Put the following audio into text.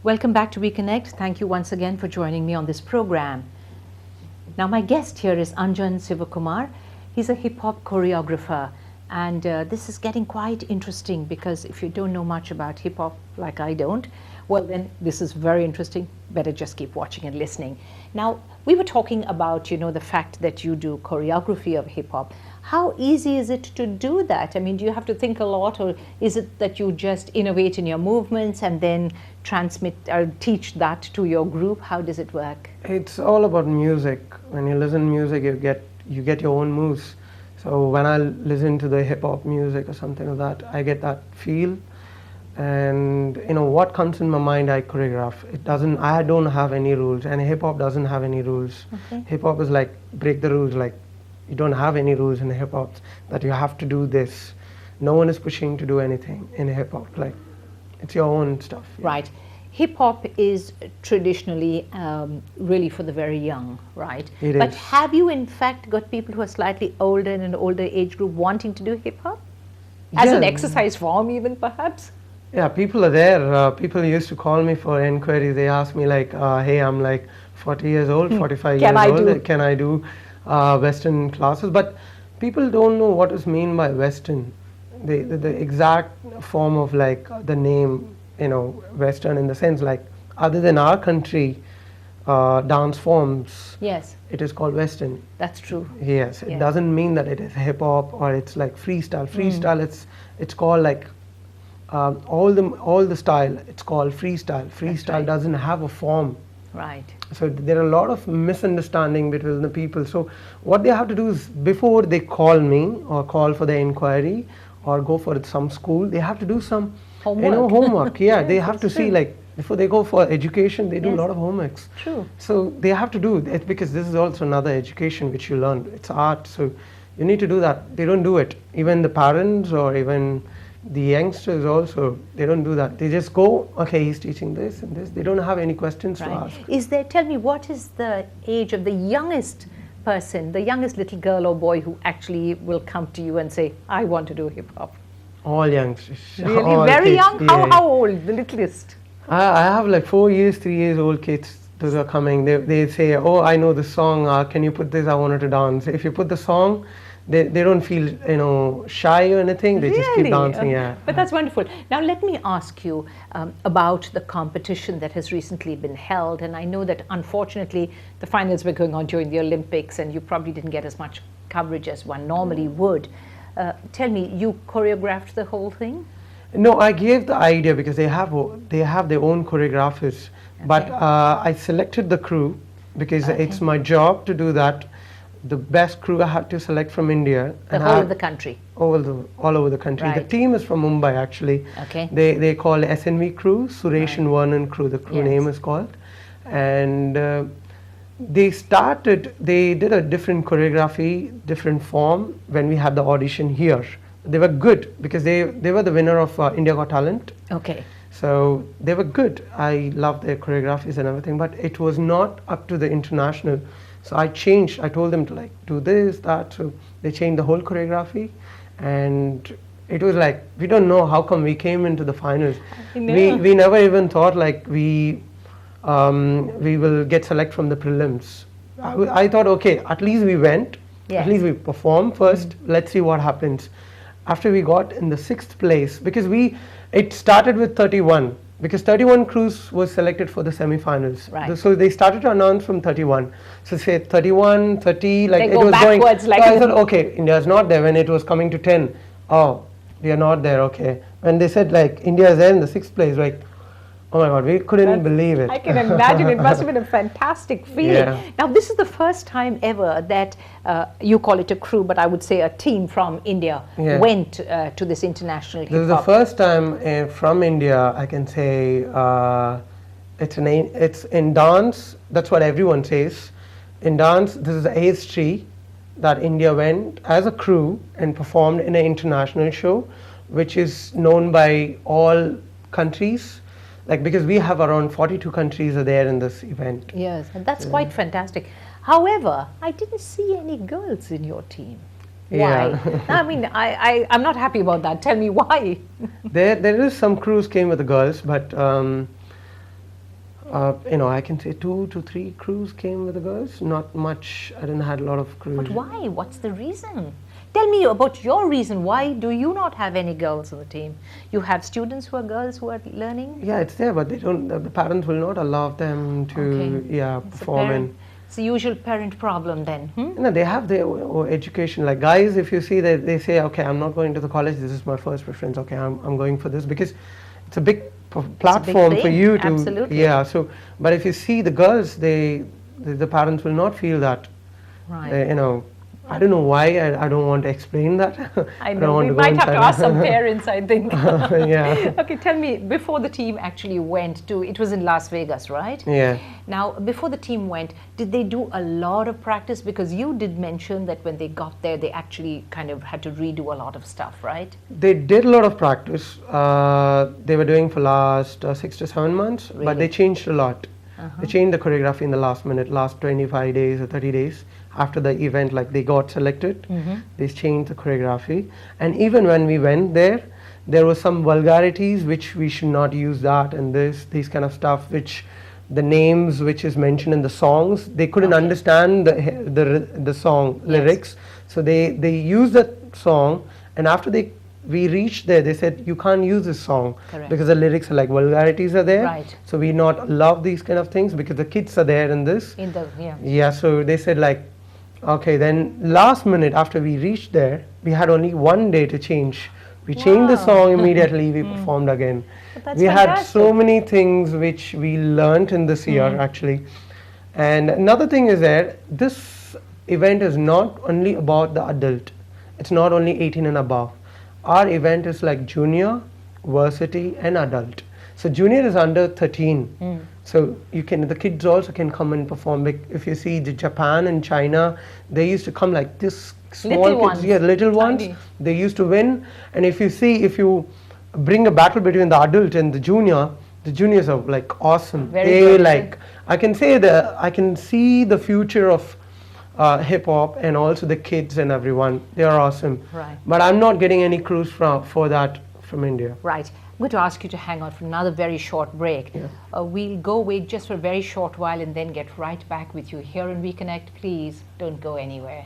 Welcome back to Reconnect. Thank you once again for joining me on this program. Now, my guest here is Anjan Shivakumar. He's a hip-hop choreographer, and this is getting quite interesting because if you don't know much about hip-hop like I don't, well then this is very interesting. Better just keep watching and listening. Now, we were talking about, the fact that you do choreography of hip-hop. How easy is it to do that? I mean, do you have to think a lot, or is it that you just innovate in your movements and then transmit or teach that to your group? How does it work? It's all about music. When you listen to music, you get your own moves. So when I listen to the hip hop music or something like that, I get that feel, and what comes in my mind, I choreograph. I don't have any rules, and hip hop doesn't have any rules. Okay. Hip hop is like break the rules. Like you don't have any rules in hip hop that you have to do this. No one is pushing to do anything in hip hop. Like it's your own stuff. Right. Hip hop is traditionally really for the very young, right? It but is. Have you in fact got people who are slightly older, in an older age group, wanting to do hip hop as an Yeah. exercise form, even perhaps? Yeah, people are there. People used to call me for inquiries. They ask me like, hey, I'm like 40 years old, 45 Can years I old. do? Can I do Western classes? But people don't know what is mean by Western. The exact form of like the name, Western in the sense like other than our country dance forms, Yes, it is called Western. that's true. Yes, it Yeah. doesn't mean that it is hip hop or it's like freestyle. Freestyle, it's called like all the style. It's called freestyle. Freestyle right. doesn't have a form. Right. So there are a lot of misunderstanding between the people. So what they have to do is before they call me or call for the inquiry or go for some school, they have to do some Homework. homework. Yeah, Yes, they have to that's see true. like before they go for education, they do a Yes. lot of homeworks. True. So they have to do it because this is also another education which you learn. It's art, so you need to do that. They don't do it. Even the parents or even the youngsters also, they don't do that. They just go, okay, he's teaching this and this. They don't have any questions to Right. ask. Tell me, what is the age of the youngest person, the youngest little girl or boy who actually will come to you and say, I want to do hip hop? All youngsters. Really? all Very kids. young? Yeah, yeah. How old? The littlest? I have like 4 years, 3 years old kids. Those are coming. They say, oh, I know the song. Can you put this? I wanted to dance. If you put the song, they don't feel shy or anything. They just keep Really? dancing. Yeah. But that's wonderful. Now let me ask you about the competition that has recently been held. And I know that unfortunately the finals were going on during the Olympics and you probably didn't get as much coverage as one normally would. Tell me, you choreographed the whole thing? No, I gave the idea because they have their own choreographers. But I selected the crew because it's my job to do that. The best crew I had to select from India. The whole of the country? All over the country. Right. The team is from Mumbai actually. Okay. They call SNV crew, Suresh and Vernon crew, the crew Yes. name is called. And they did a different choreography, different form when we had the audition here. They were good because they were the winner of India Got Talent. Okay. So they were good. I loved their choreographies and everything, but it was not up to the international. So I changed. I told them to like do this, that. So they changed the whole choreography, and it was like we don't know how come we came into the finals. We never even thought like we will get select from the prelims. I thought okay, at least we went. Yes. At least we performed first. Let's see what happens. After we got in the 6th place, because it started with 31, because 31 crews was selected for the semi-finals. Right. So they started to announce from 31. So say 31, 30, like They it go was backwards, going. like So I thought, okay, India's not there. When it was coming to 10, oh, we are not there. Okay. When they said like India is there in the 6th place, like, oh my God, we couldn't believe it. I can imagine. It must have been a fantastic feeling. Yeah. Now, this is the first time ever that you call it a crew, but I would say a team from India Yeah. went to this international This is the hip-hop. first time from India, I can say it's in dance. That's what everyone says. In dance, this is the 8th tree that India went as a crew and performed in an international show, which is known by all countries. Like because we have around 42 countries are there in this event. Yes, and that's quite fantastic. However, I didn't see any girls in your team. Why? Yeah. I mean, I'm not happy about that. Tell me why. There is some crews came with the girls, but I can say 2 to 3 crews came with the girls. Not much. I didn't had a lot of crews. But why? What's the reason? Tell me about your reason. Why do you not have any girls on the team? You have students who are girls who are learning? Yeah, it's there, but they don't. The parents will not allow them to, Okay. perform. It's the usual parent problem then. No, they have their education. Like guys, if you see that they say, okay, I'm not going to the college. This is my first preference. Okay, I'm going for this because it's a big platform for thing, you to. absolutely. Yeah. So, but if you see the girls, the parents will not feel that. Right. I don't know why. I don't want to explain that. I don't know, want we to go might have to inside. ask some parents, I think. Yeah. Okay, tell me, before the team actually went to, it was in Las Vegas, right? Yeah. Now, before the team went, did they do a lot of practice? Because you did mention that when they got there, they actually kind of had to redo a lot of stuff, right? They did a lot of practice. They were doing for last 6 to 7 months, but Really? they changed a lot. They changed the choreography in the last minute, last 25 days or 30 days after the event. Like they got selected, they changed the choreography. And even when we went there, there were some vulgarities which we should not use that and these kind of stuff, which the names which is mentioned in the songs, they couldn't understand the song lyrics. So they used that song, and after we reached there, they said you can't use this song. Correct. Because the lyrics are like vulgarities are there. Right. So we not love these kind of things because the kids are there in this. Yeah, so they said like, okay, then last minute after we reached there, we had only 1 day to change. We changed the song immediately, we performed again. But We that's had fantastic. so many things which we learnt in this year actually. And another thing is that this event is not only about the adult. It's not only 18 and above. Our event is like junior, varsity and adult. So junior is under 13. So the kids also can come and perform. If you see the Japan and China, they used to come like this small Little kids, ones. yeah, little ones. Tiny. They used to win. And if you bring a battle between the adult and the juniors are like awesome. Very They good. like, I can see the future of hip hop and also the kids and everyone. They are awesome. Right. But I'm not getting any crews for that from India. Right. I'm going to ask you to hang on for another very short break. Yeah. We'll go away just for a very short while and then get right back with you here and Reconnect. Please don't go anywhere.